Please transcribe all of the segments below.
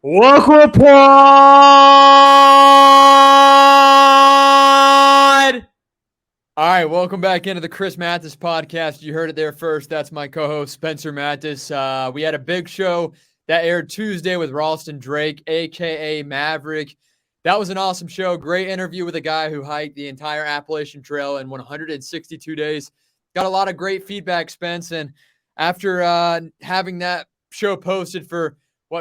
Welcome, pod! All right, welcome back into the Chris Mathis podcast. You heard it there first. That's my co-host, Spencer Mathis. We had a big show that aired Tuesday with Ralston Drake, a.k.a. Maverick. That was an awesome show. Great interview with a guy who hiked the entire Appalachian Trail in 162 days. Got a lot of great feedback, Spence. And after having that show posted for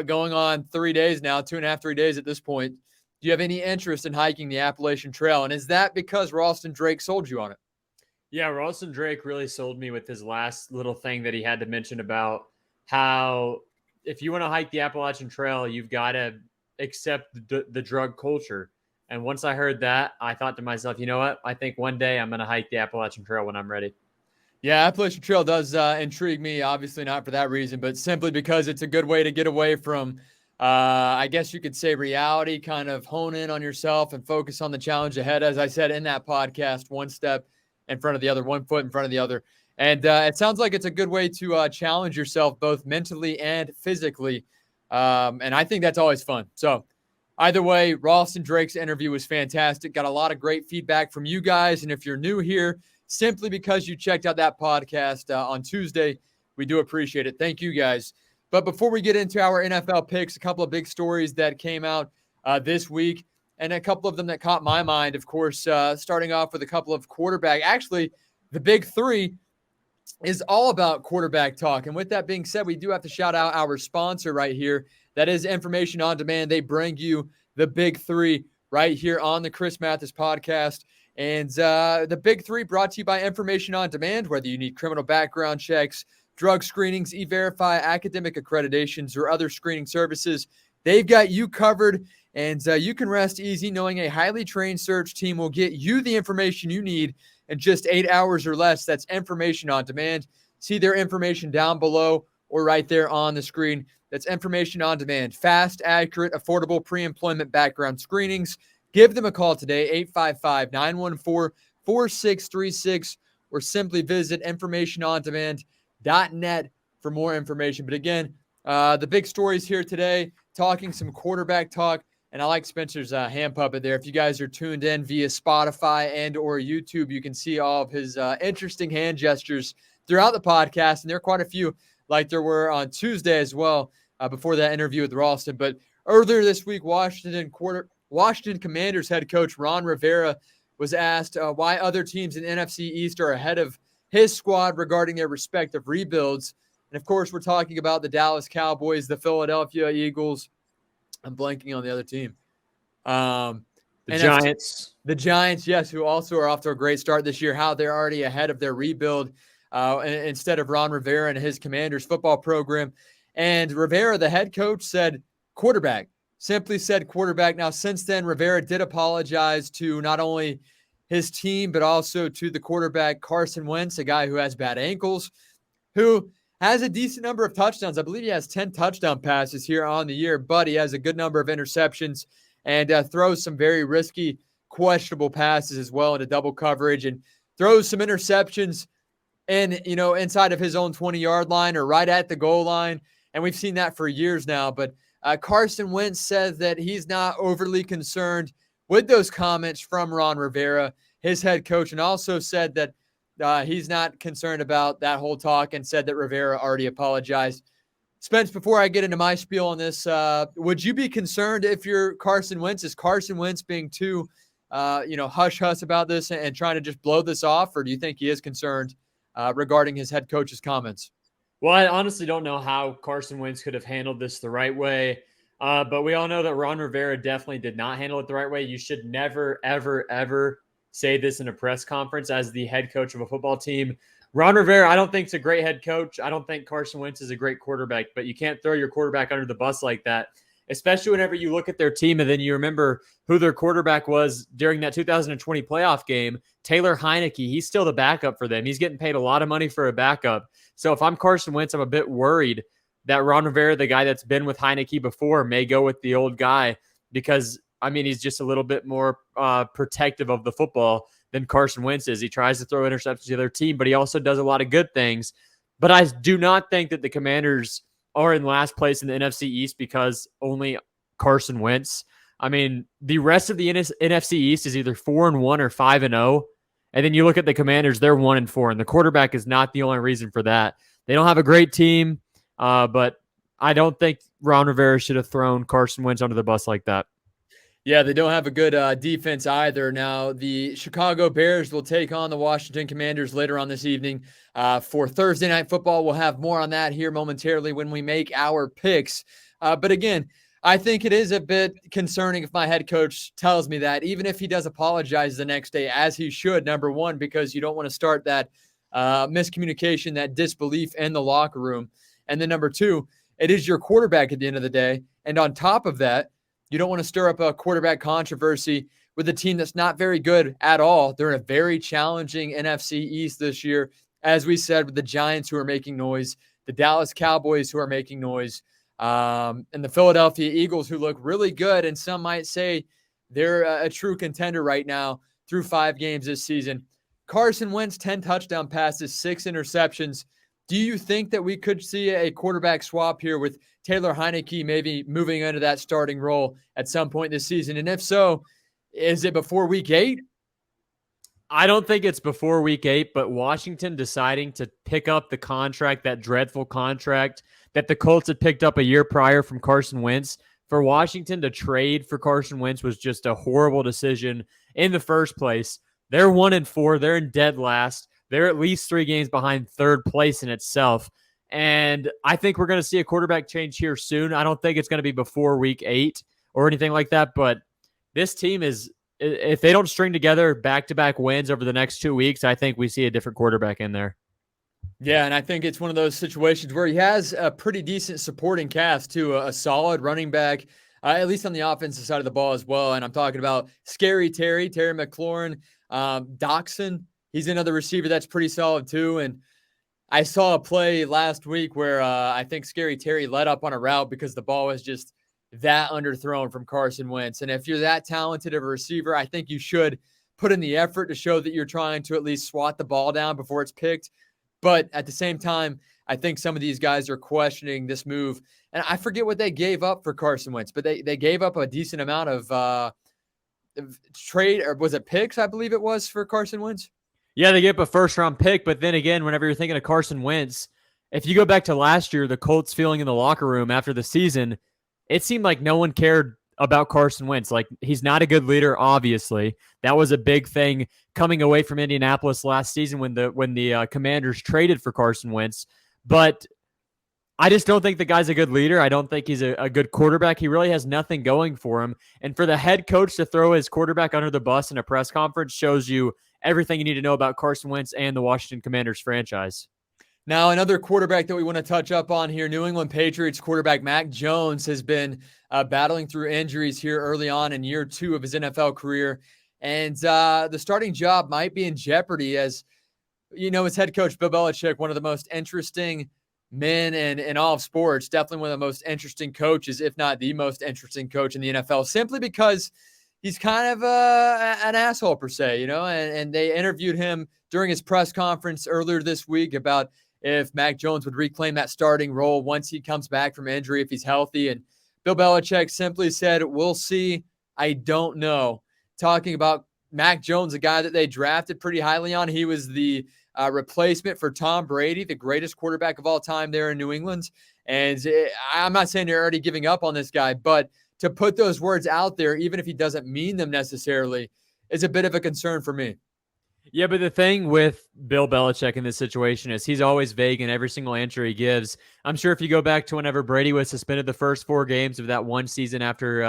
going on 3 days now, 2.5, 3 days at this point, do you have any interest in hiking the Appalachian Trail? And is that because Ralston Drake sold you on it? Yeah, Ralston Drake really sold me with his last little thing that he had to mention about how if you want to hike the Appalachian Trail, you've got to accept the drug culture. And once I heard that, I thought to myself, you know what? I think one day I'm going to hike the Appalachian Trail when I'm ready. Yeah, Appalachian Trail does intrigue me, obviously not for that reason, but simply because it's a good way to get away from, I guess you could say, reality, kind of hone in on yourself and focus on the challenge ahead. As I said in that podcast, one step in front of the other, 1 foot in front of the other. And it sounds like it's a good way to challenge yourself both mentally and physically. And I think that's always fun. So either way, Ralston Drake's interview was fantastic. Got a lot of great feedback from you guys. And if you're new here, simply because you checked out that podcast on Tuesday, we do appreciate it. Thank you guys. But before we get into our NFL picks, a couple of big stories that came out this week, and a couple of them that caught my mind, of course, starting off with a couple of quarterback. Actually, the big three is all about quarterback talk. And with that being said, we do have to shout out our sponsor right here. That is Information on Demand. They bring you the big three right here on the Chris Mathis podcast. And the big three brought to you by Information on Demand, whether you need criminal background checks, drug screenings, E-Verify, academic accreditations, or other screening services. They've got you covered, and you can rest easy knowing a highly trained search team will get you the information you need in just 8 hours or less. That's Information on Demand. See their information down below or right there on the screen. That's Information on Demand. Fast, accurate, affordable pre-employment background screenings. Give them a call today, 855-914-4636, or simply visit informationondemand.net for more information. But again, the big stories here today, talking some quarterback talk, and I like Spencer's hand puppet there. If you guys are tuned in via Spotify and or YouTube, you can see all of his interesting hand gestures throughout the podcast, and there are quite a few like there were on Tuesday as well before that interview with Ralston. But earlier this week, Washington Commanders head coach Ron Rivera was asked why other teams in NFC East are ahead of his squad regarding their respective rebuilds. And, of course, we're talking about the Dallas Cowboys, the Philadelphia Eagles. I'm blanking on the other team. The Giants. The Giants, yes, who also are off to a great start this year, how they're already ahead of their rebuild instead of Ron Rivera and his Commanders football program. And Rivera, the head coach, said quarterback. Simply said quarterback. Now, since then, Rivera did apologize to not only his team, but also to the quarterback, Carson Wentz, a guy who has bad ankles, who has a decent number of touchdowns. I believe he has 10 touchdown passes here on the year, but he has a good number of interceptions and throws some very risky, questionable passes as well into double coverage and throws some interceptions inside of his own 20-yard line or right at the goal line. And we've seen that for years now, but Carson Wentz says that he's not overly concerned with those comments from Ron Rivera, his head coach, and also said that he's not concerned about that whole talk and said that Rivera already apologized. Spence, before I get into my spiel on this, would you be concerned if you're Carson Wentz? Is Carson Wentz being too, hush-hush about this and trying to just blow this off, or do you think he is concerned regarding his head coach's comments? Well, I honestly don't know how Carson Wentz could have handled this the right way, but we all know that Ron Rivera definitely did not handle it the right way. You should never, ever, ever say this in a press conference as the head coach of a football team. Ron Rivera, I don't think is a great head coach. I don't think Carson Wentz is a great quarterback, but you can't throw your quarterback under the bus like that, especially whenever you look at their team and then you remember who their quarterback was during that 2020 playoff game, Taylor Heineke. He's still the backup for them. He's getting paid a lot of money for a backup. So if I'm Carson Wentz, I'm a bit worried that Ron Rivera, the guy that's been with Heineke before, may go with the old guy because, he's just a little bit more protective of the football than Carson Wentz is. He tries to throw interceptions to the other team, but he also does a lot of good things. But I do not think that the Commanders are in last place in the NFC East because only Carson Wentz. I mean, the rest of the NFC East is either 4-1 or 5-0. And then you look at the Commanders, they're 1-4, and the quarterback is not the only reason for that. They don't have a great team, but I don't think Ron Rivera should have thrown Carson Wentz under the bus like that. Yeah, they don't have a good defense either. Now, the Chicago Bears will take on the Washington Commanders later on this evening for Thursday Night Football. We'll have more on that here momentarily when we make our picks. But again, I think it is a bit concerning if my head coach tells me that, even if he does apologize the next day, as he should, number one, because you don't want to start that miscommunication, that disbelief in the locker room. And then number two, it is your quarterback at the end of the day. And on top of that, you don't want to stir up a quarterback controversy with a team that's not very good at all. They're in a very challenging NFC East this year. As we said, with the Giants who are making noise, the Dallas Cowboys who are making noise, and the Philadelphia Eagles who look really good. And some might say they're a true contender right now through 5 games this season. Carson Wentz, 10 touchdown passes, 6 interceptions. Do you think that we could see a quarterback swap here with Taylor Heineke maybe moving into that starting role at some point this season? And if so, is it before week 8? I don't think it's before week 8, but Washington deciding to pick up the contract, that dreadful contract that the Colts had picked up a year prior from Carson Wentz, for Washington to trade for Carson Wentz was just a horrible decision in the first place. They're 1-4. They're in dead last. They're at least 3 games behind third place in itself. And I think we're going to see a quarterback change here soon. I don't think it's going to be before week 8 or anything like that. But this team is, if they don't string together back-to-back wins over the next 2 weeks, I think we see a different quarterback in there. Yeah, and I think it's one of those situations where he has a pretty decent supporting cast, too, a solid running back, at least on the offensive side of the ball as well. And I'm talking about Terry McLaurin, Doxson. He's another receiver that's pretty solid, too. And I saw a play last week where I think Scary Terry let up on a route because the ball was just that underthrown from Carson Wentz. And if you're that talented of a receiver, I think you should put in the effort to show that you're trying to at least swat the ball down before it's picked. But at the same time, I think some of these guys are questioning this move. And I forget what they gave up for Carson Wentz, but they gave up a decent amount of trade, or was it picks, I believe it was, for Carson Wentz? Yeah, they gave up a first-round pick, but then again, whenever you're thinking of Carson Wentz, if you go back to last year, the Colts feeling in the locker room after the season, it seemed like no one cared about Carson Wentz. Like, he's not a good leader, obviously. That was a big thing coming away from Indianapolis last season when the Commanders traded for Carson Wentz. But I just don't think the guy's a good leader. I don't think he's a good quarterback. He really has nothing going for him. And for the head coach to throw his quarterback under the bus in a press conference shows you everything you need to know about Carson Wentz and the Washington Commanders franchise. Now, another quarterback that we want to touch up on here, New England Patriots quarterback Mac Jones has been battling through injuries here early on in year 2 of his NFL career. And the starting job might be in jeopardy as, you know, his head coach, Bill Belichick, one of the most interesting men in all of sports, definitely one of the most interesting coaches, if not the most interesting coach in the NFL, simply because he's kind of an asshole per se, you know, and they interviewed him during his press conference earlier this week about if Mac Jones would reclaim that starting role once he comes back from injury, if he's healthy. And Bill Belichick simply said, "We'll see. I don't know." Talking about Mac Jones, a guy that they drafted pretty highly on. He was the replacement for Tom Brady, the greatest quarterback of all time there in New England. And I'm not saying they're already giving up on this guy, but to put those words out there, even if he doesn't mean them necessarily, is a bit of a concern for me. Yeah, but the thing with Bill Belichick in this situation is he's always vague in every single answer he gives. I'm sure if you go back to whenever Brady was suspended the first 4 games of that one season after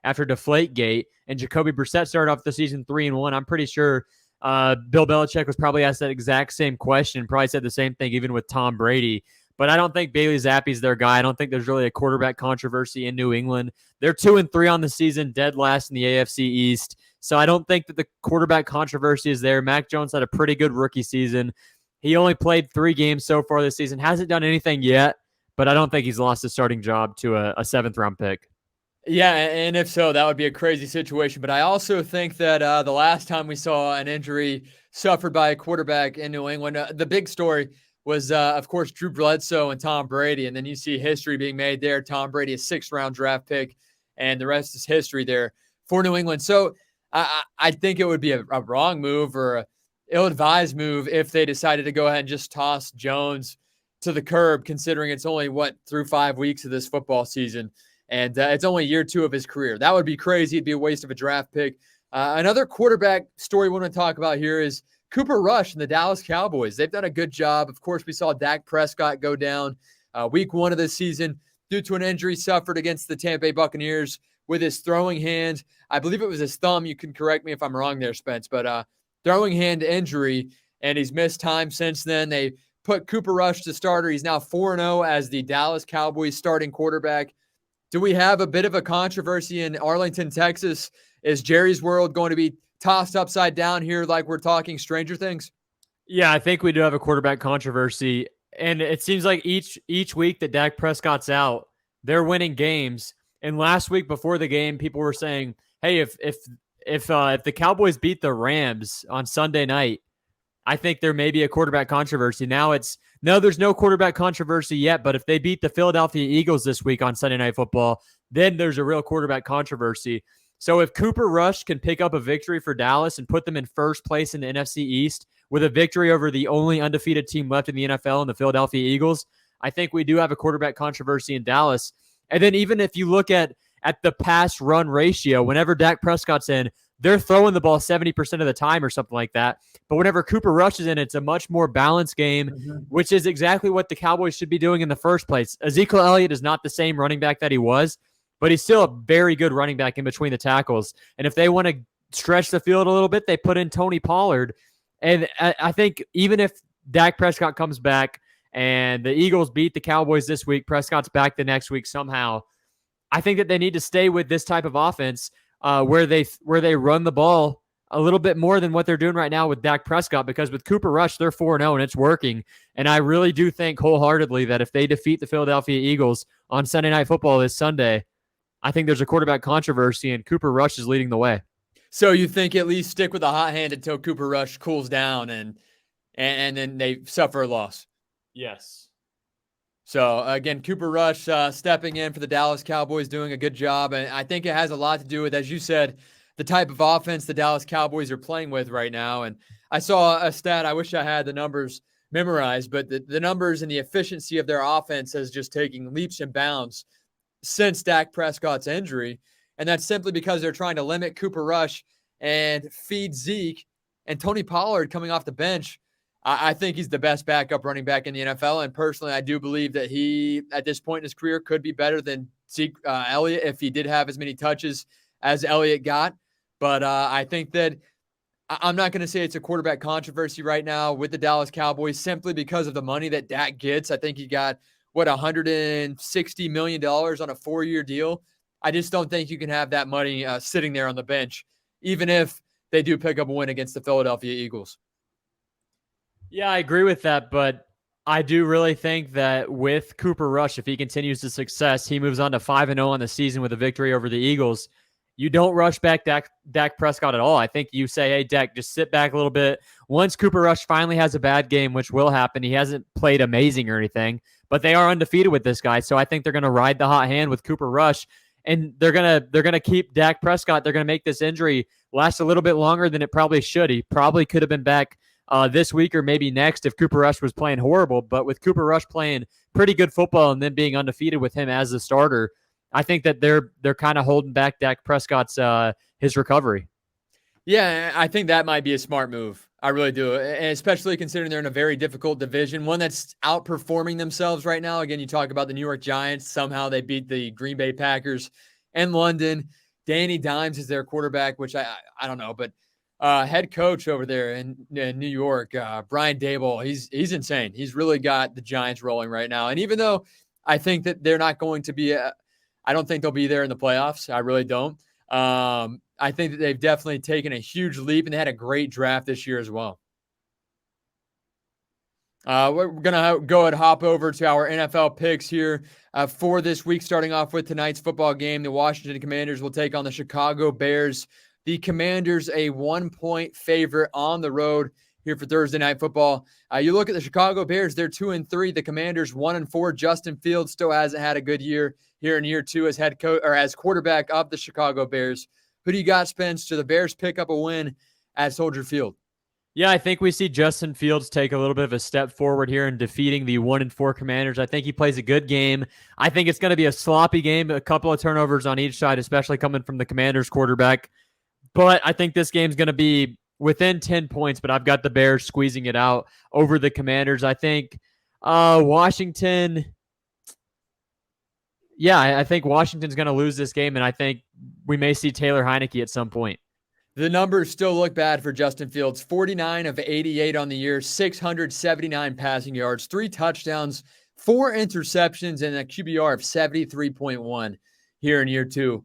Deflategate, and Jacoby Brissett started off the season 3-1, I'm pretty sure Bill Belichick was probably asked that exact same question, probably said the same thing even with Tom Brady. But I don't think Bailey Zappi's their guy. I don't think there's really a quarterback controversy in New England. They're 2-3 on the season, dead last in the AFC East. So I don't think that the quarterback controversy is there. Mac Jones had a pretty good rookie season. He only played 3 games so far this season. Hasn't done anything yet, but I don't think he's lost his starting job to a 7th-round pick. Yeah, and if so, that would be a crazy situation. But I also think that the last time we saw an injury suffered by a quarterback in New England, the big story was, of course, Drew Bledsoe and Tom Brady. And then you see history being made there. Tom Brady, a 6th-round draft pick, and the rest is history there for New England. So I think it would be a wrong move or a ill-advised move if they decided to go ahead and just toss Jones to the curb, considering it's only through 5 weeks of this football season, and it's only year 2 of his career. That would be crazy. It'd be a waste of a draft pick. Another quarterback story we want to talk about here is Cooper Rush and the Dallas Cowboys. They've done a good job. Of course, we saw Dak Prescott go down week 1 of this season due to an injury suffered against the Tampa Bay Buccaneers with his throwing hand. I believe it was his thumb. You can correct me if I'm wrong there, Spence, but throwing hand injury, and he's missed time since then. They put Cooper Rush to starter. He's now 4-0 as the Dallas Cowboys starting quarterback. Do we have a bit of a controversy in Arlington, Texas? Is Jerry's world going to be tossed upside down here like we're talking Stranger Things? Yeah, I think we do have a quarterback controversy. And it seems like each week that Dak Prescott's out, they're winning games. And last week before the game, people were saying, "Hey, if the Cowboys beat the Rams on Sunday night, I think there may be a quarterback controversy." Now there's no quarterback controversy yet. But if they beat the Philadelphia Eagles this week on Sunday Night Football, then there's a real quarterback controversy. So if Cooper Rush can pick up a victory for Dallas and put them in first place in the NFC East with a victory over the only undefeated team left in the NFL and the Philadelphia Eagles, I think we do have a quarterback controversy in Dallas. And then even if you look at the pass run ratio, whenever Dak Prescott's in, they're throwing the ball 70% of the time or something like that. But whenever Cooper Rush is in, it's a much more balanced game, which is exactly what the Cowboys should be doing in the first place. Ezekiel Elliott is not the same running back that he was, but he's still a very good running back in between the tackles. And if they want to stretch the field a little bit, they put in Tony Pollard. And I think even if Dak Prescott comes back and the Eagles beat the Cowboys this week, Prescott's back the next week somehow, I think that they need to stay with this type of offense where they run the ball a little bit more than what they're doing right now with Dak Prescott, because with Cooper Rush, they're 4-0 and it's working. And I really do think wholeheartedly that if they defeat the Philadelphia Eagles on Sunday Night Football this Sunday, I think there's a quarterback controversy and Cooper Rush is leading the way. So you think at least stick with the hot hand until Cooper Rush cools down and then they suffer a loss? Yes. So, again, Cooper Rush stepping in for the Dallas Cowboys, doing a good job. And I think it has a lot to do with, as you said, the type of offense the Dallas Cowboys are playing with right now. And I saw a stat. I wish I had the numbers memorized, but the numbers and the efficiency of their offense is just taking leaps and bounds since Dak Prescott's injury. And that's simply because they're trying to limit Cooper Rush and feed Zeke and Tony Pollard coming off the bench. I think he's the best backup running back in the NFL. And personally, I do believe that he, at this point in his career, could be better than Zeke Elliott if he did have as many touches as Elliott got. But I think that I'm not going to say it's a quarterback controversy right now with the Dallas Cowboys simply because of the money that Dak gets. I think he got, $160 million on a 4-year deal. I just don't think you can have that money sitting there on the bench, even if they do pick up a win against the Philadelphia Eagles. Yeah, I agree with that, but I do really think that with Cooper Rush, if he continues to success, he moves on to 5-0 on the season with a victory over the Eagles. You don't rush back Dak Prescott at all. I think you say, hey, Dak, just sit back a little bit. Once Cooper Rush finally has a bad game, which will happen, he hasn't played amazing or anything, but they are undefeated with this guy. So I think they're going to ride the hot hand with Cooper Rush, and they're gonna keep Dak Prescott. They're going to make this injury last a little bit longer than it probably should. He probably could have been back this week or maybe next if Cooper Rush was playing horrible. But with Cooper Rush playing pretty good football and then being undefeated with him as the starter, I think that they're kind of holding back Dak Prescott's his recovery. Yeah, I think that might be a smart move. I really do, and especially considering they're in a very difficult division, one that's outperforming themselves right now. Again, you talk about the New York Giants. Somehow they beat the Green Bay Packers in London. Danny Dimes is their quarterback, which I don't know, but head coach over there in New York, Brian Daboll, he's insane. He's really got the Giants rolling right now. And even though I think that they're not going to be I don't think they'll be there in the playoffs. I really don't. I think that they've definitely taken a huge leap, and they had a great draft this year as well. We're going to go and hop over to our NFL picks here for this week, starting off with tonight's football game. The Washington Commanders will take on the Chicago Bears. The Commanders, a 1-point favorite on the road here for Thursday Night Football. You look at the Chicago Bears, they're 2-3. The Commanders 1-4. Justin Fields still hasn't had a good year here in year two as head coach or as quarterback of the Chicago Bears. Who do you got, Spence? Do the Bears pick up a win at Soldier Field? Yeah, I think we see Justin Fields take a little bit of a step forward here in defeating the 1-4 Commanders. I think he plays a good game. I think it's going to be a sloppy game, a couple of turnovers on each side, especially coming from the Commanders quarterback. But I think this game's going to be within 10 points, but I've got the Bears squeezing it out over the Commanders. I think Washington, I think Washington's going to lose this game, and I think we may see Taylor Heineke at some point. The numbers still look bad for Justin Fields. 49 of 88 on the year, 679 passing yards, 3 touchdowns, 4 interceptions, and a QBR of 73.1 here in year two.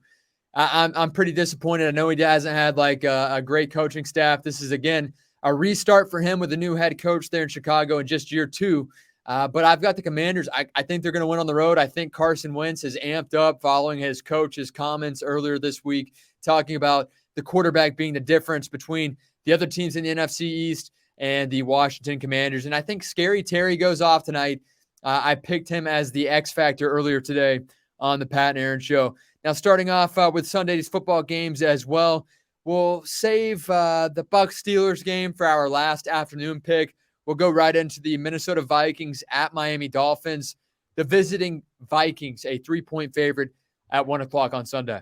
I'm pretty disappointed. I know he hasn't had like a great coaching staff. This is, again, a restart for him with a new head coach there in Chicago in just year two. But I've got the Commanders. I think they're going to win on the road. I think Carson Wentz is amped up following his coach's comments earlier this week, talking about the quarterback being the difference between the other teams in the NFC East and the Washington Commanders. And I think Scary Terry goes off tonight. I picked him as the X factor earlier today on the Pat and Aaron Show. Now, starting off with Sunday's football games as well, we'll save the Bucs Steelers game for our last afternoon pick. We'll go right into the Minnesota Vikings at Miami Dolphins. The visiting Vikings, a 3-point favorite at 1 o'clock on Sunday.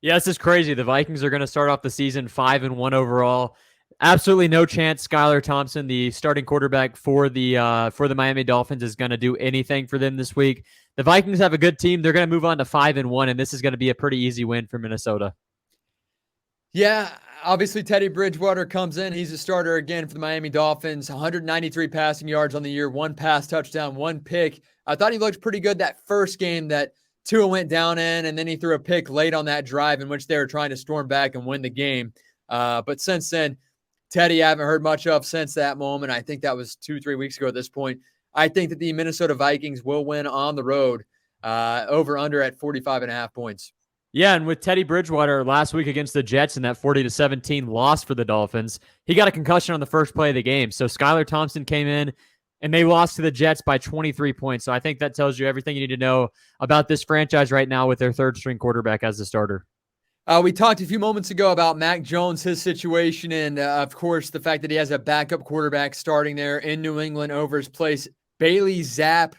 Yeah, this is crazy. The Vikings are going to start off the season 5-1 overall. Absolutely no chance Skylar Thompson, the starting quarterback for the Miami Dolphins, is going to do anything for them this week. The Vikings have a good team. They're going to move on to 5-1, and this is going to be a pretty easy win for Minnesota. Yeah, obviously Teddy Bridgewater comes in. He's a starter again for the Miami Dolphins. 193 passing yards on the year, 1 pass touchdown, 1 pick. I thought he looked pretty good that first game that Tua went down in, and then he threw a pick late on that drive in which they were trying to storm back and win the game. But since then, Teddy, I haven't heard much of since that moment. I think that was 2-3 weeks ago at this point. I think that the Minnesota Vikings will win on the road, over-under at 45.5 points. Yeah, and with Teddy Bridgewater last week against the Jets in that 40-17 loss for the Dolphins, he got a concussion on the first play of the game. So Skylar Thompson came in, and they lost to the Jets by 23 points. So I think that tells you everything you need to know about this franchise right now with their third-string quarterback as the starter. We talked a few moments ago about Mac Jones, his situation, and, of course, the fact that he has a backup quarterback starting there in New England over his place, Bailey Zapp.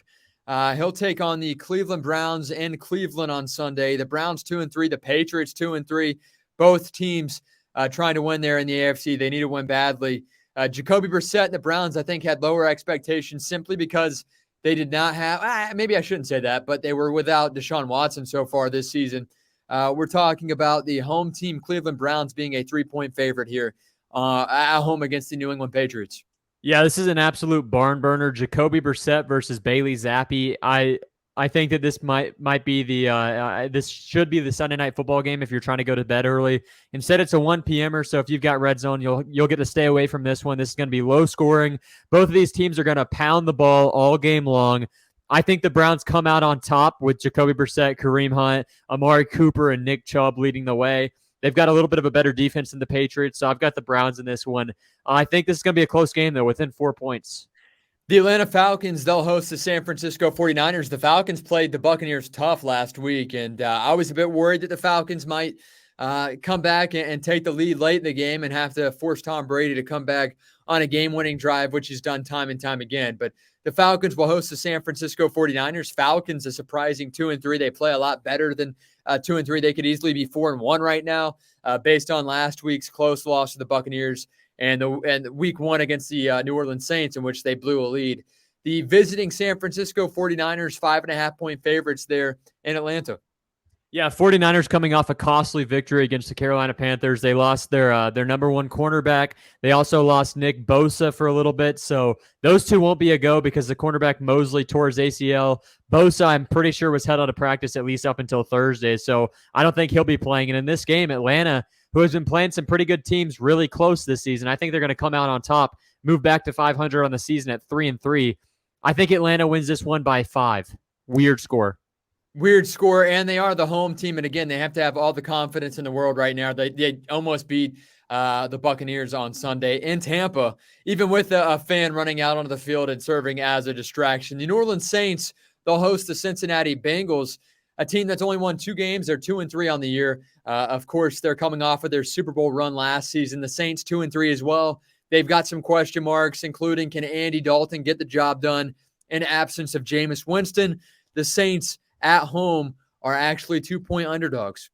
He'll take on the Cleveland Browns in Cleveland on Sunday. The Browns 2-3, the Patriots 2-3. Both teams trying to win there in the AFC. They need to win badly. Jacoby Brissett and the Browns, I think, had lower expectations simply because they did not have, maybe I shouldn't say that, but they were without Deshaun Watson so far this season. We're talking about the home team Cleveland Browns being a 3-point favorite here at home against the New England Patriots. Yeah, this is an absolute barn burner. Jacoby Brissett versus Bailey Zappi. I think that this might be this should be the Sunday night football game if you're trying to go to bed early. Instead, it's a 1 p.m.er, so if you've got Red Zone, you'll get to stay away from this one. This is going to be low scoring. Both of these teams are going to pound the ball all game long. I think the Browns come out on top with Jacoby Brissett, Kareem Hunt, Amari Cooper, and Nick Chubb leading the way. They've got a little bit of a better defense than the Patriots, so I've got the Browns in this one. I think this is going to be a close game, though, within 4 points. The Atlanta Falcons, they'll host the San Francisco 49ers. The Falcons played the Buccaneers tough last week, and I was a bit worried that the Falcons might come back and take the lead late in the game and have to force Tom Brady to come back on a game-winning drive, which he's done time and time again. But the Falcons will host the San Francisco 49ers. Falcons, a surprising 2-3. They play a lot better than 2-3. They could easily be 4-1 right now based on last week's close loss to the Buccaneers and week 1 against the New Orleans Saints, in which they blew a lead. The visiting San Francisco 49ers, 5.5-point favorites there in Atlanta. Yeah, 49ers coming off a costly victory against the Carolina Panthers. They lost their number 1 cornerback. They also lost Nick Bosa for a little bit. So those two won't be a go because the cornerback Mosley tore his ACL. Bosa, I'm pretty sure, was held out of practice at least up until Thursday. So I don't think he'll be playing. And in this game, Atlanta, who has been playing some pretty good teams really close this season, I think they're going to come out on top, move back to 500 on the season at 3-3. I think Atlanta wins this one by 5. Weird score. Weird score, and they are the home team. And again, they have to have all the confidence in the world right now. They almost beat the Buccaneers on Sunday in Tampa, even with a fan running out onto the field and serving as a distraction. The New Orleans Saints, they'll host the Cincinnati Bengals, a team that's only won 2 games. They're 2-3 on the year. Of course, they're coming off of their Super Bowl run last season. The Saints 2-3 as well. They've got some question marks, including can Andy Dalton get the job done in absence of Jameis Winston? The Saints at home are actually 2-point underdogs.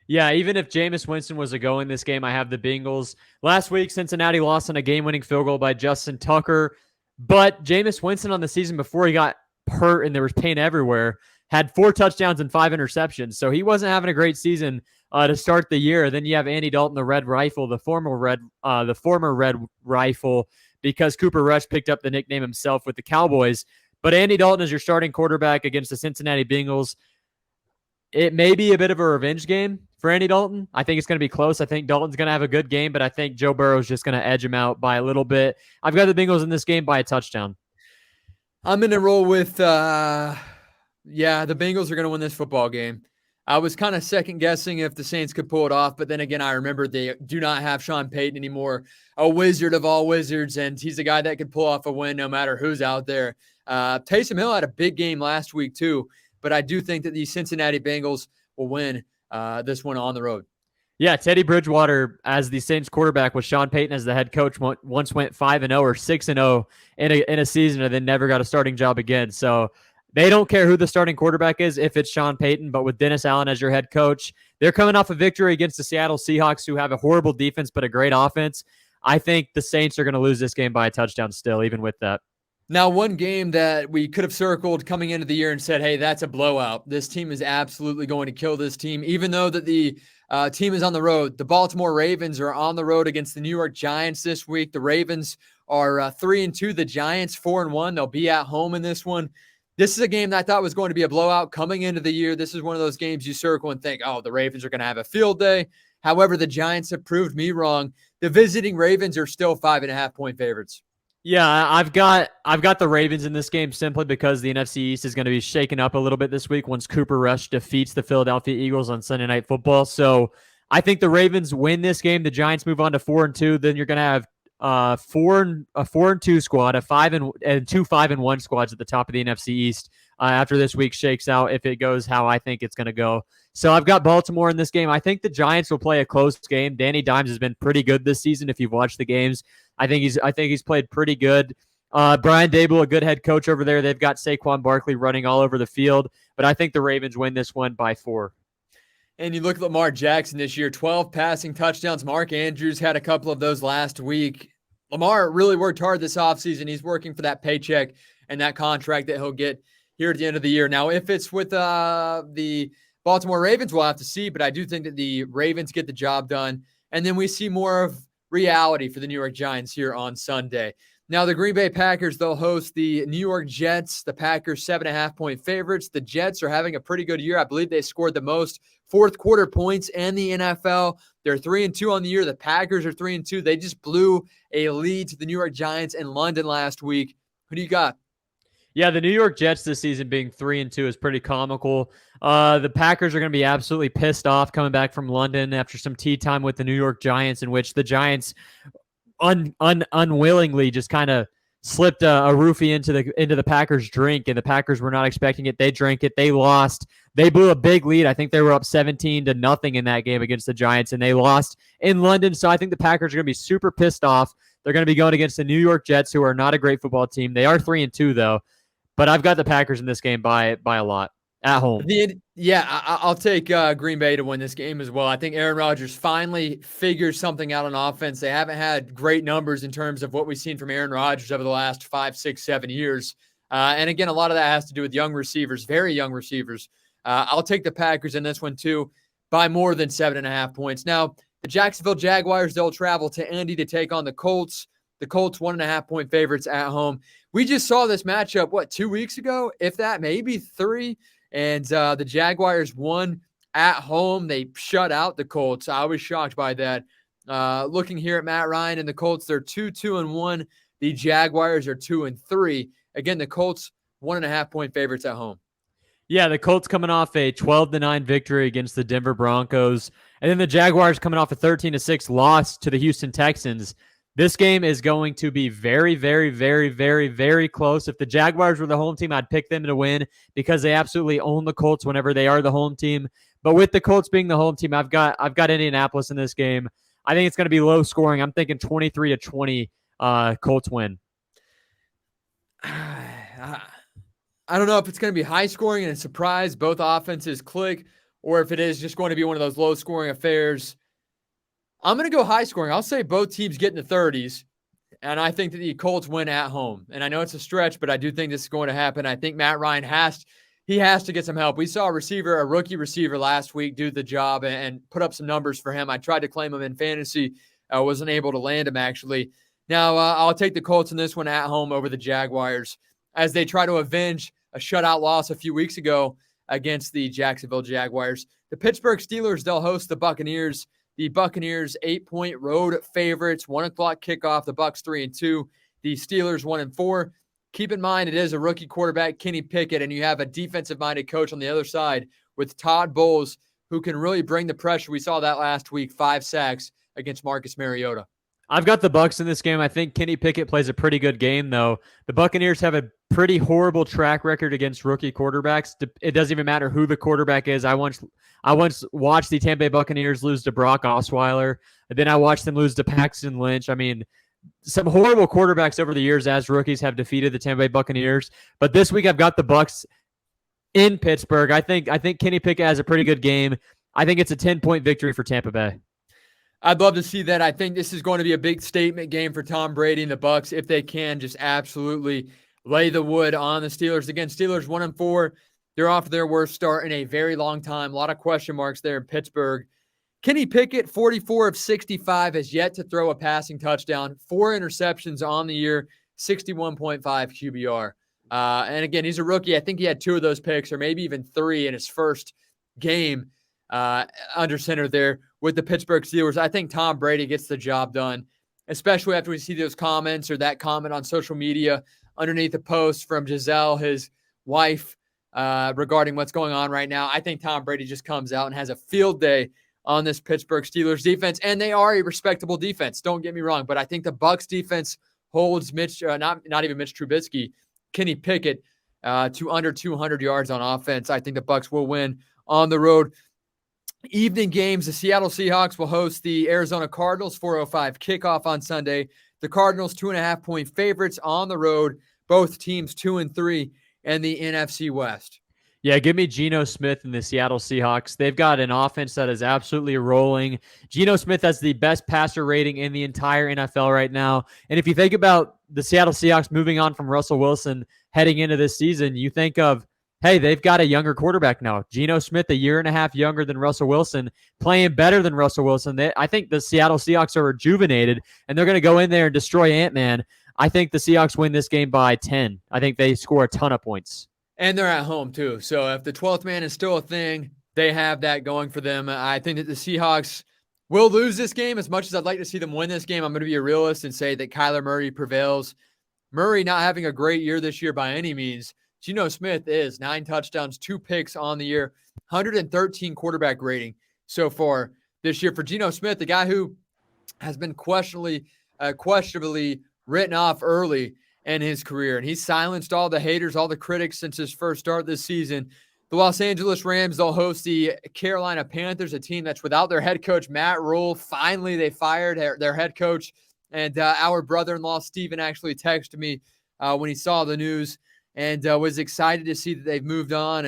Yeah, even if Jameis Winston was a go in this game, I have the Bengals. Last week, Cincinnati lost on a game-winning field goal by Justin Tucker. But Jameis Winston on the season before he got hurt and there was pain everywhere had 4 touchdowns and 5 interceptions. So he wasn't having a great season to start the year. Then you have Andy Dalton, the Red Rifle, the former Red Rifle, because Cooper Rush picked up the nickname himself with the Cowboys. But Andy Dalton is your starting quarterback against the Cincinnati Bengals. It may be a bit of a revenge game for Andy Dalton. I think it's going to be close. I think Dalton's going to have a good game, but I think Joe Burrow is just going to edge him out by a little bit. I've got the Bengals in this game by a touchdown. I'm going to roll with, the Bengals are going to win this football game. I was kind of second guessing if the Saints could pull it off, but then again, I remember they do not have Sean Payton anymore, a wizard of all wizards, and he's a guy that could pull off a win no matter who's out there. Taysom Hill had a big game last week too, but I do think that the Cincinnati Bengals will win this one on the road. Yeah, Teddy Bridgewater as the Saints quarterback with Sean Payton as the head coach once went 5-0 or 6-0 in a season and then never got a starting job again. So they don't care who the starting quarterback is if it's Sean Payton, but with Dennis Allen as your head coach, they're coming off a victory against the Seattle Seahawks, who have a horrible defense but a great offense. I think the Saints are going to lose this game by a touchdown still, even with that. Now, one game that we could have circled coming into the year and said, hey, that's a blowout. This team is absolutely going to kill this team, even though that the team is on the road. The Baltimore Ravens are on the road against the New York Giants this week. The Ravens are 3-2. The Giants 4-1. They'll be at home in this one. This is a game that I thought was going to be a blowout coming into the year. This is one of those games you circle and think, oh, the Ravens are going to have a field day. However, the Giants have proved me wrong. The visiting Ravens are still 5.5-point favorites. Yeah, I've got the Ravens in this game simply because the NFC East is going to be shaken up a little bit this week once Cooper Rush defeats the Philadelphia Eagles on Sunday Night Football. So I think the Ravens win this game. The Giants move on to 4-2. Then you're going to have a 4-2 squad, a 5-1 squads at the top of the NFC East after this week shakes out, if it goes how I think it's going to go. So I've got Baltimore in this game. I think the Giants will play a close game. Danny Dimes has been pretty good this season if you've watched the games. I think he's played pretty good. Brian Daboll, a good head coach over there. They've got Saquon Barkley running all over the field, but I think the Ravens win this one by 4. And you look at Lamar Jackson this year, 12 passing touchdowns. Mark Andrews had a couple of those last week. Lamar really worked hard this offseason. He's working for that paycheck and that contract that he'll get here at the end of the year. Now, if it's with the Baltimore Ravens, we'll have to see, but I do think that the Ravens get the job done. And then we see more of reality for the New York Giants here on Sunday. Now, the Green Bay Packers, they'll host the New York Jets. The Packers 7.5-point favorites. The Jets are having a pretty good year. I believe they scored the most fourth quarter points in the NFL. They're 3-2 on the year. The Packers are 3-2. They just blew a lead to the New York Giants in London last week. Who do you got? Yeah, the New York Jets this season being 3-2 is pretty comical. The Packers are going to be absolutely pissed off coming back from London after some tea time with the New York Giants, in which the Giants unwillingly just kind of slipped a roofie into the Packers' drink, and the Packers were not expecting it. They drank it. They lost. They blew a big lead. I think they were up 17-0 in that game against the Giants, and they lost in London. So I think the Packers are going to be super pissed off. They're going to be going against the New York Jets, who are not a great football team. They are 3-2 though, but I've got the Packers in this game by a lot at home. I'll take Green Bay to win this game as well. I think Aaron Rodgers finally figures something out on offense. They haven't had great numbers in terms of what we've seen from Aaron Rodgers over the last 5, 6, 7 years. And again, a lot of that has to do with young receivers, very young receivers. I'll take the Packers in this one too by more than 7.5 points. Now, the Jacksonville Jaguars, they'll travel to Indy to take on the Colts. The Colts 1.5-point favorites at home. We just saw this matchup, 2 weeks ago? If that, maybe 3. And the Jaguars won at home. They shut out the Colts. I was shocked by that. Looking here at Matt Ryan and the Colts, they're 2-1. The Jaguars are 2-3. Again, the Colts 1.5-point favorites at home. Yeah, the Colts coming off a 12-9 victory against the Denver Broncos, and then the Jaguars coming off a 13-6 loss to the Houston Texans. This game is going to be very, very, very, very, very close. If the Jaguars were the home team, I'd pick them to win because they absolutely own the Colts whenever they are the home team. But with the Colts being the home team, I've got Indianapolis in this game. I think it's going to be low scoring. I'm thinking 23-20 Colts win. I don't know if it's going to be high scoring and a surprise, both offenses click, or if it is just going to be one of those low scoring affairs. I'm going to go high scoring. I'll say both teams get in the 30s, and I think that the Colts win at home. And I know it's a stretch, but I do think this is going to happen. I think Matt Ryan has to get some help. We saw a rookie receiver last week do the job and put up some numbers for him. I tried to claim him in fantasy. I wasn't able to land him, actually. Now, I'll take the Colts in this one at home over the Jaguars as they try to avenge a shutout loss a few weeks ago against the Jacksonville Jaguars. The Pittsburgh Steelers, they'll host the Buccaneers. The Buccaneers 8-point road favorites, 1:00 kickoff. The Bucs 3-2. The Steelers 1-4. Keep in mind, it is a rookie quarterback, Kenny Pickett, and you have a defensive-minded coach on the other side with Todd Bowles, who can really bring the pressure. We saw that last week, 5 sacks against Marcus Mariota. I've got the Bucs in this game. I think Kenny Pickett plays a pretty good game, though. The Buccaneers have a pretty horrible track record against rookie quarterbacks. It doesn't even matter who the quarterback is. I once watched the Tampa Bay Buccaneers lose to Brock Osweiler, and then I watched them lose to Paxton Lynch. I mean, some horrible quarterbacks over the years as rookies have defeated the Tampa Bay Buccaneers. But this week I've got the Bucs in Pittsburgh. I think Kenny Pickett has a pretty good game. I think it's a 10-point victory for Tampa Bay. I'd love to see that. I think this is going to be a big statement game for Tom Brady and the Bucs if they can just absolutely lay the wood on the Steelers. Again, Steelers 1-4. They're off their worst start in a very long time. A lot of question marks there in Pittsburgh. Kenny Pickett, 44 of 65, has yet to throw a passing touchdown. 4 interceptions on the year, 61.5 QBR. And again, he's a rookie. I think he had 2 of those picks, or maybe even 3 in his first game under center there with the Pittsburgh Steelers. I think Tom Brady gets the job done, especially after we see those comments or that comment on social media underneath the post from Giselle, his wife, regarding what's going on right now. I think Tom Brady just comes out and has a field day on this Pittsburgh Steelers defense, and they are a respectable defense. Don't get me wrong, but I think the Bucs defense holds not even Mitch Trubisky, Kenny Pickett to under 200 yards on offense. I think the Bucs will win on the road. Evening games, the Seattle Seahawks will host the Arizona Cardinals, 4:05 kickoff on Sunday. The Cardinals 2.5-point favorites on the road, both teams 2-3 in the NFC West. Yeah, give me Geno Smith and the Seattle Seahawks. They've got an offense that is absolutely rolling. Geno Smith has the best passer rating in the entire NFL right now. And if you think about the Seattle Seahawks moving on from Russell Wilson heading into this season, you think of, hey, they've got a younger quarterback now. Geno Smith, a year and a half younger than Russell Wilson, playing better than Russell Wilson. I think the Seattle Seahawks are rejuvenated, and they're going to go in there and destroy Ant-Man. I think the Seahawks win this game by 10. I think they score a ton of points. And they're at home, too. So if the 12th man is still a thing, they have that going for them. I think that the Seahawks will lose this game. As much as I'd like to see them win this game, I'm going to be a realist and say that Kyler Murray prevails. Murray not having a great year this year by any means. Geno Smith is 9 touchdowns, 2 picks on the year, 113 quarterback rating so far this year for Geno Smith, the guy who has been questionably written off early in his career. And he's silenced all the haters, all the critics since his first start this season. The Los Angeles Rams, they'll host the Carolina Panthers, a team that's without their head coach, Matt Rule. Finally, they fired their head coach. And our brother-in-law, Steven, actually texted me when he saw the news and was excited to see that they've moved on.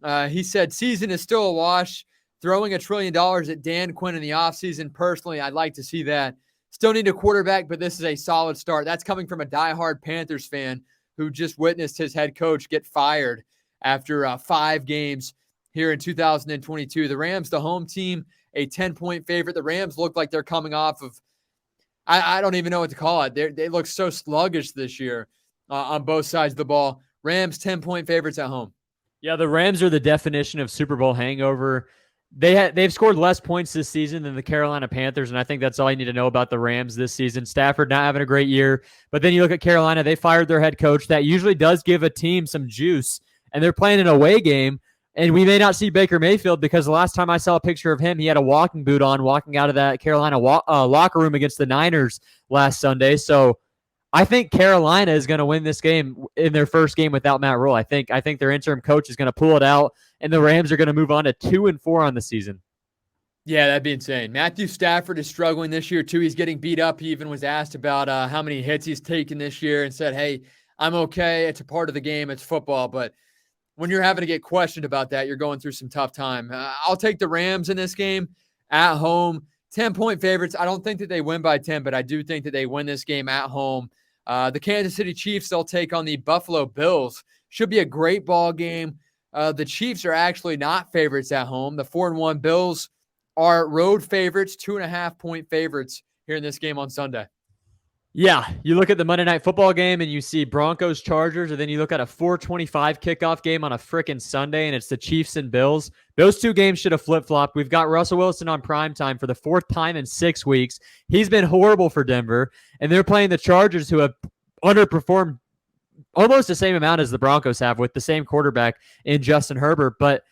And he said, season is still a wash. Throwing $1 trillion at Dan Quinn in the offseason, personally, I'd like to see that. Still need a quarterback, but this is a solid start. That's coming from a diehard Panthers fan who just witnessed his head coach get fired after 5 games here in 2022. The Rams, the home team, a 10-point favorite. The Rams look like they're coming off of, I don't even know what to call it. They look so sluggish this year on both sides of the ball. Rams, 10-point favorites at home. Yeah, the Rams are the definition of Super Bowl hangover. They've scored less points this season than the Carolina Panthers, and I think that's all you need to know about the Rams this season. Stafford not having a great year, but then you look at Carolina, they fired their head coach. That usually does give a team some juice and they're playing an away game. And we may not see Baker Mayfield because the last time I saw a picture of him, he had a walking boot on walking out of that Carolina locker room against the Niners last Sunday. So I think Carolina is going to win this game in their first game without Matt Rule. I think their interim coach is going to pull it out, and the Rams are going to move on to 2-4 on the season. Yeah, that'd be insane. Matthew Stafford is struggling this year, too. He's getting beat up. He even was asked about how many hits he's taken this year and said, hey, I'm okay. It's a part of the game. It's football. But when you're having to get questioned about that, you're going through some tough time. I'll take the Rams in this game at home. 10-point favorites. I don't think that they win by 10, but I do think that they win this game at home. The Kansas City Chiefs, they'll take on the Buffalo Bills. Should be a great ball game. The Chiefs are actually not favorites at home. The 4-1 Bills are road favorites, 2.5-point favorites here in this game on Sunday. Yeah, you look at the Monday Night Football game and you see Broncos Chargers, and then you look at a 4:25 kickoff game on a frickin' Sunday, and it's the Chiefs and Bills. Those two games should have flip-flopped. We've got Russell Wilson on primetime for the 4th time in 6 weeks. He's been horrible for Denver, and they're playing the Chargers, who have underperformed almost the same amount as the Broncos have with the same quarterback in Justin Herbert. But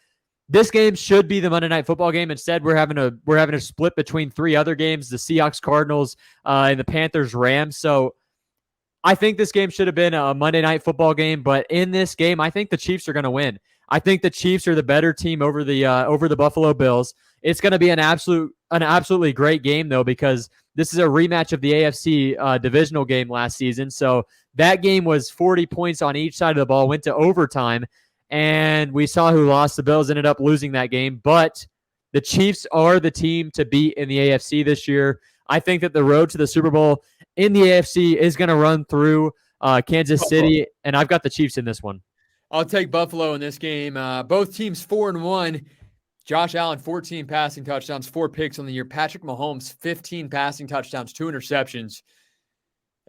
this game should be the Monday Night Football game. Instead, we're having a split between 3 other games: the Seahawks, Cardinals, and the Panthers, Rams. So I think this game should have been a Monday Night Football game. But in this game, I think the Chiefs are going to win. I think the Chiefs are the better team over the Buffalo Bills. It's going to be an absolutely great game, though, because this is a rematch of the AFC divisional game last season. So that game was 40 points on each side of the ball, went to overtime. And we saw who lost. The Bills ended up losing that game. But the Chiefs are the team to beat in the AFC this year. I think that the road to the Super Bowl in the AFC is going to run through Kansas City, and I've got the Chiefs in this one. I'll take Buffalo in this game. Both teams 4-1. Josh Allen, 14 passing touchdowns, 4 picks on the year. Patrick Mahomes, 15 passing touchdowns, 2 interceptions.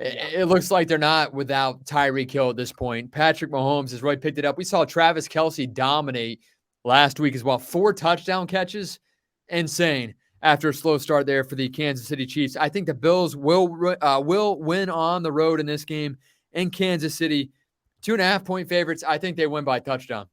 It looks like they're not without Tyreek Hill at this point. Patrick Mahomes has really picked it up. We saw Travis Kelce dominate last week as well. 4 touchdown catches. Insane after a slow start there for the Kansas City Chiefs. I think the Bills will win on the road in this game in Kansas City. 2.5-point favorites. I think they win by a touchdown.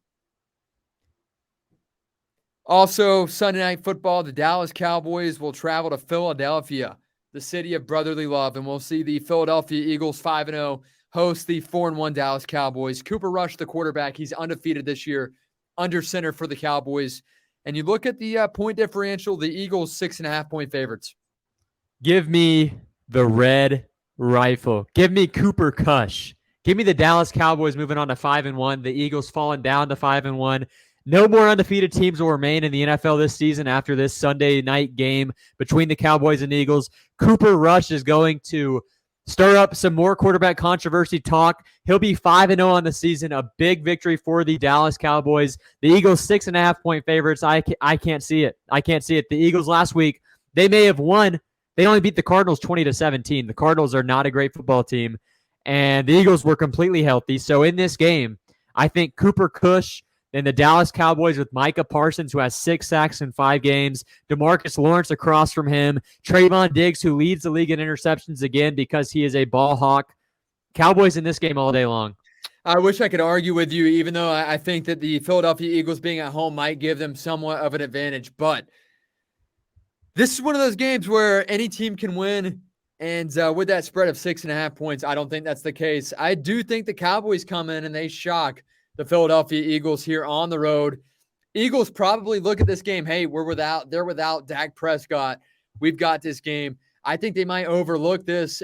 Also, Sunday Night Football, the Dallas Cowboys will travel to Philadelphia, the city of brotherly love, and we'll see the Philadelphia Eagles 5-0 host the 4-1 Dallas Cowboys. Cooper Rush, the quarterback, he's undefeated this year, under center for the Cowboys. And you look at the point differential, the Eagles 6.5-point favorites. Give me the red rifle. Give me Cooper Rush. Give me the Dallas Cowboys moving on to 5-1. The Eagles falling down to 5-1. No more undefeated teams will remain in the NFL this season after this Sunday night game between the Cowboys and Eagles. Cooper Rush is going to stir up some more quarterback controversy talk. He'll be 5-0 on the season, a big victory for the Dallas Cowboys. The Eagles 6.5-point favorites. I can't see it. I can't see it. The Eagles last week, they may have won. They only beat the Cardinals 20-17. The Cardinals are not a great football team, and the Eagles were completely healthy. So in this game, I think Cooper Rush and the Dallas Cowboys with Micah Parsons, who has 6 sacks in 5 games, DeMarcus Lawrence across from him, Trayvon Diggs, who leads the league in interceptions again because he is a ball hawk. Cowboys in this game all day long. I wish I could argue with you, even though I think that the Philadelphia Eagles being at home might give them somewhat of an advantage. But this is one of those games where any team can win. And with that spread of 6.5 points, I don't think that's the case. I do think the Cowboys come in and they shock the Philadelphia Eagles here on the road. Eagles probably look at this game, hey, they're without Dak Prescott. We've got this game. I think they might overlook this,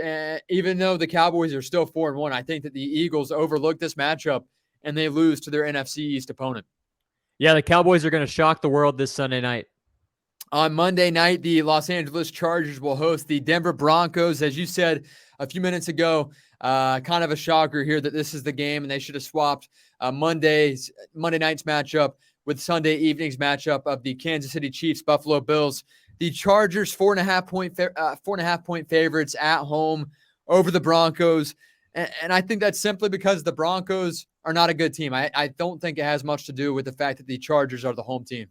even though the Cowboys are still 4-1. I think that the Eagles overlook this matchup and they lose to their NFC East opponent. Yeah, the Cowboys are going to shock the world this Sunday night. On Monday night, the Los Angeles Chargers will host the Denver Broncos. As you said a few minutes ago, kind of a shocker here that this is the game, and they should have swapped Monday night's matchup with Sunday evening's matchup of the Kansas City Chiefs, Buffalo Bills. The Chargers 4.5-point favorites at home over the Broncos, and I think that's simply because the Broncos are not a good team. I don't think it has much to do with the fact that the Chargers are the home team.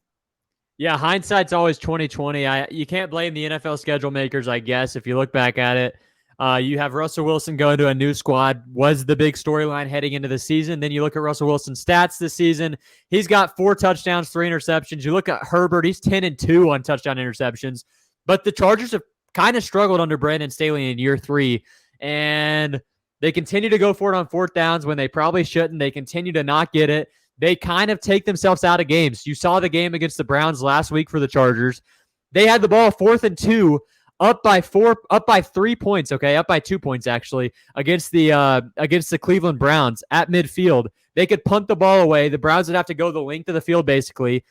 Yeah, hindsight's always 20/20. You can't blame the NFL schedule makers, I guess, if you look back at it. You have Russell Wilson going to a new squad, was the big storyline heading into the season. Then you look at Russell Wilson's stats this season. He's got 4 touchdowns, 3 interceptions. You look at Herbert, he's 10-2 on touchdown interceptions. But the Chargers have kind of struggled under Brandon Staley in year 3. And they continue to go for it on 4th downs when they probably shouldn't. They continue to not get it. They kind of take themselves out of games. You saw the game against the Browns last week for the Chargers. They had the ball 4th and 2. Up by 3 points, okay, up by 2 points actually against the Cleveland Browns at midfield. They could punt the ball away. The Browns would have to go the length of the field basically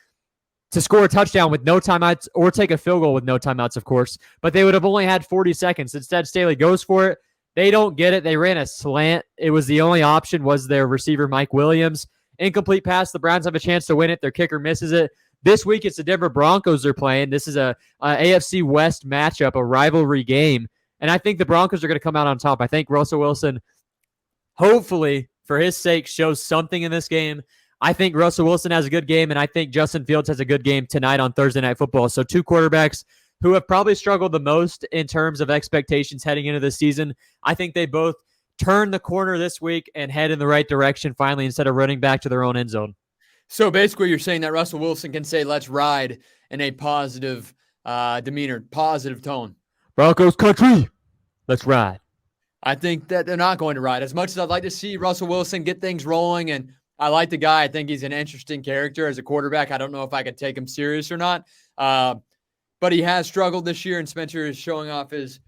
to score a touchdown with no timeouts or take a field goal with no timeouts, of course. But they would have only had 40 seconds. Instead, Staley goes for it. They don't get it. They ran a slant. It was the only option was their receiver Mike Williams. Incomplete pass. The Browns have a chance to win it. Their kicker misses it. This week, it's the Denver Broncos they're playing. This is a AFC West matchup, a rivalry game. And I think the Broncos are going to come out on top. I think Russell Wilson, hopefully, for his sake, shows something in this game. I think Russell Wilson has a good game, and I think Justin Fields has a good game tonight on Thursday Night Football. So 2 quarterbacks who have probably struggled the most in terms of expectations heading into the season. I think they both turn the corner this week and head in the right direction finally instead of running back to their own end zone. So basically, you're saying that Russell Wilson can say, let's ride in a positive demeanor, positive tone. Broncos country, let's ride. I think that they're not going to ride. As much as I'd like to see Russell Wilson get things rolling, and I like the guy. I think he's an interesting character as a quarterback. I don't know if I could take him serious or not. But he has struggled this year, and Spencer is showing off his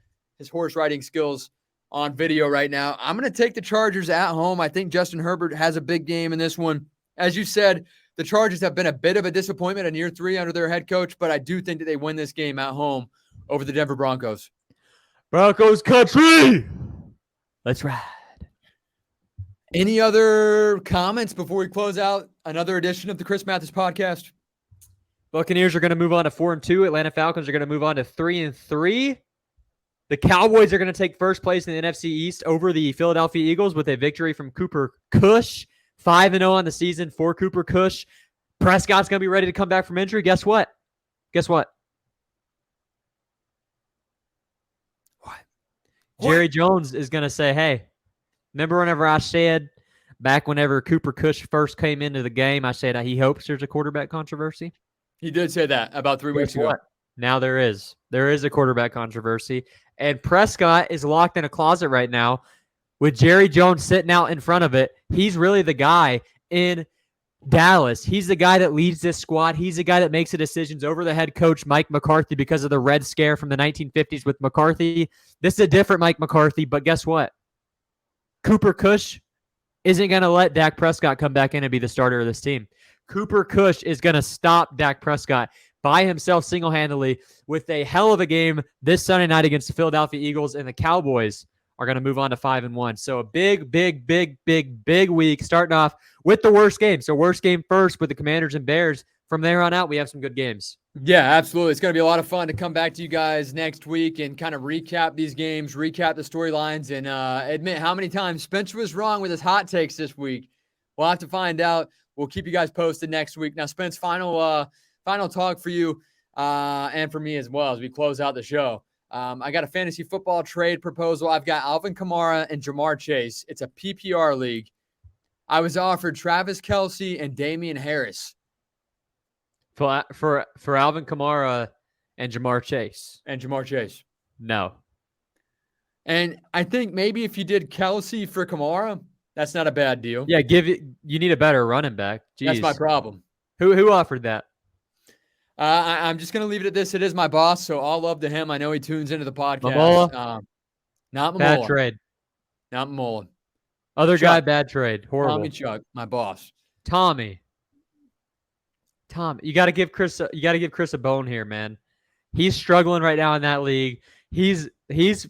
horse riding skills on video right now. I'm going to take the Chargers at home. I think Justin Herbert has a big game in this one. As you said, the Chargers have been a bit of a disappointment in year 3 under their head coach, but I do think that they win this game at home over the Denver Broncos. Broncos country, let's ride. Any other comments before we close out another edition of the Chris Mathis podcast? Buccaneers are going to move on to 4-2. Atlanta Falcons are going to move on to 3-3. The Cowboys are going to take first place in the NFC East over the Philadelphia Eagles with a victory from Cooper Kush. 5-0 on the season for Cooper Kush. Prescott's going to be ready to come back from injury. Guess what? What? Jerry Jones is going to say, hey, remember whenever I said back whenever Cooper Kush first came into the game, I said he hopes there's a quarterback controversy? He did say that about 3 weeks ago. Now there is. There is a quarterback controversy. And Prescott is locked in a closet right now with Jerry Jones sitting out in front of it. He's really the guy in Dallas. He's the guy that leads this squad. He's the guy that makes the decisions over the head coach, Mike McCarthy, because of the Red Scare from the 1950s with McCarthy. This is a different Mike McCarthy, but guess what? Cooper Kush isn't going to let Dak Prescott come back in and be the starter of this team. Cooper Kush is going to stop Dak Prescott by himself single-handedly with a hell of a game this Sunday night against the Philadelphia Eagles, and the Cowboys are going to move on to 5-1. So a big week starting off with the worst game. So worst game first with the Commanders and Bears. From there on out, we have some good games. Yeah, absolutely. It's going to be a lot of fun to come back to you guys next week and kind of recap these games, recap the storylines, and admit how many times Spencer was wrong with his hot takes this week. We'll have to find out. We'll keep you guys posted next week. Now, Spence, final talk for you and for me as well as we close out the show. I got a fantasy football trade proposal. I've got Alvin Kamara and Jamar Chase. It's a PPR league. I was offered Travis Kelce and Damian Harris. For Alvin Kamara and Jamar Chase. No. And I think maybe if you did Kelce for Kamara, that's not a bad deal. Yeah, you need a better running back. Jeez. That's my problem. Who offered that? I'm just going to leave it at this. It is my boss, so all love to him. I know he tunes into the podcast. Mamola? Not Mamola. Bad trade. Not Mamola. Other Chuck. guy, bad trade. Horrible. Tommy Chuck, my boss. Tommy, you got to give Chris a bone here, man. He's struggling right now in that league. He's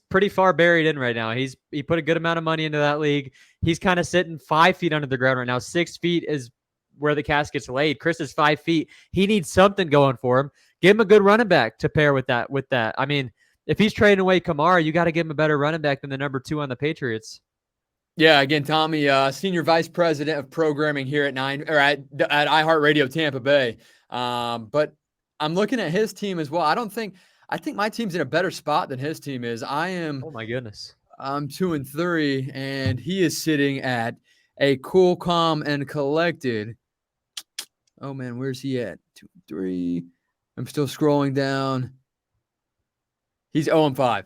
pretty far buried in right now. He put a good amount of money into that league. He's kind of sitting 5 feet under the ground right now. 6 feet is where the casket's laid. Chris is 5 feet. He needs something going for him. Give him a good running back to pair with that. I mean, if he's trading away Kamara, you got to give him a better running back than the number 2 on the Patriots. Yeah, again, Tommy, Senior Vice President of Programming here at iHeartRadio Tampa Bay. But I'm looking at his team as well. I think my team's in a better spot than his team is. Oh my goodness. I'm 2-3, and he is sitting at a cool, calm, and collected. Oh man, where's he at? 2-3. I'm still scrolling down. He's 0-5.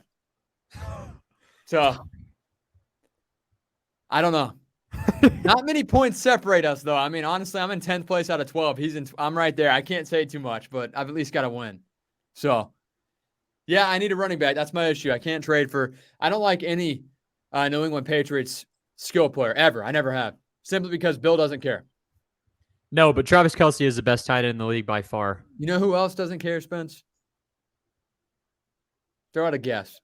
So I don't know. Not many points separate us, though. I mean, honestly, I'm in 10th place out of 12. I'm right there. I can't say too much, but I've at least got to win. So, yeah, I need a running back. That's my issue. I can't trade for. I don't like any New England Patriots skill player ever. I never have, simply because Bill doesn't care. No, but Travis Kelce is the best tight end in the league by far. You know who else doesn't care, Spence? Throw out a guess.